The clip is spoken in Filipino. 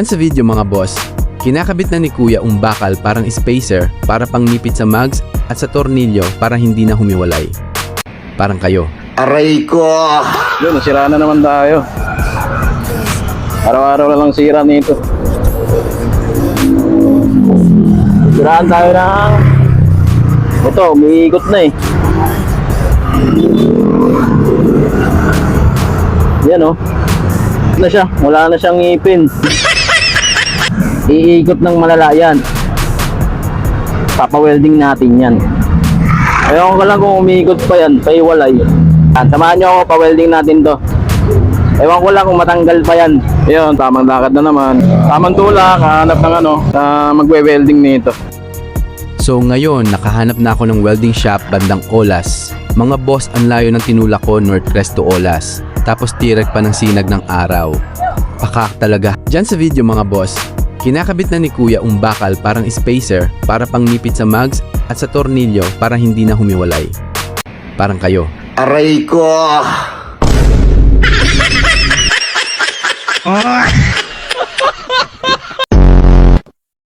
Sa video mga boss, kinakabit na ni Kuya ang bakal parang spacer para pangnipit sa mags at sa tornilyo para hindi na humiwalay. Parang kayo. Aray ko! Yun, nasira na naman tayo. Araw-araw na lang sira nito. Siraan tayo ng... Ito, umiikot na eh. Yan oh. Na siya, wala na siyang ngipin. Iikot ng malala yan. Papa-welding natin yan. Ayaw ko lang kung umiikot pa yan, paiwalay. Samahan nyo ako, pa-welding natin to. Ewan ko lang kung matanggal pa yan. Ayun, tamang lakad na naman. Tamang tulak, hanap ng magwe-welding nito. So ngayon, nakahanap na ako ng welding shop bandang Olas. Mga boss, ang layo ng tinulak ko northwest to Olas. Tapos tirek pa ng sinag ng araw. Pakak talaga. Diyan sa video mga boss, kinakabit na ni Kuya ang bakal parang spacer para pangnipit sa mags at sa tornilyo para hindi na humiwalay. Parang kayo. Aray ko!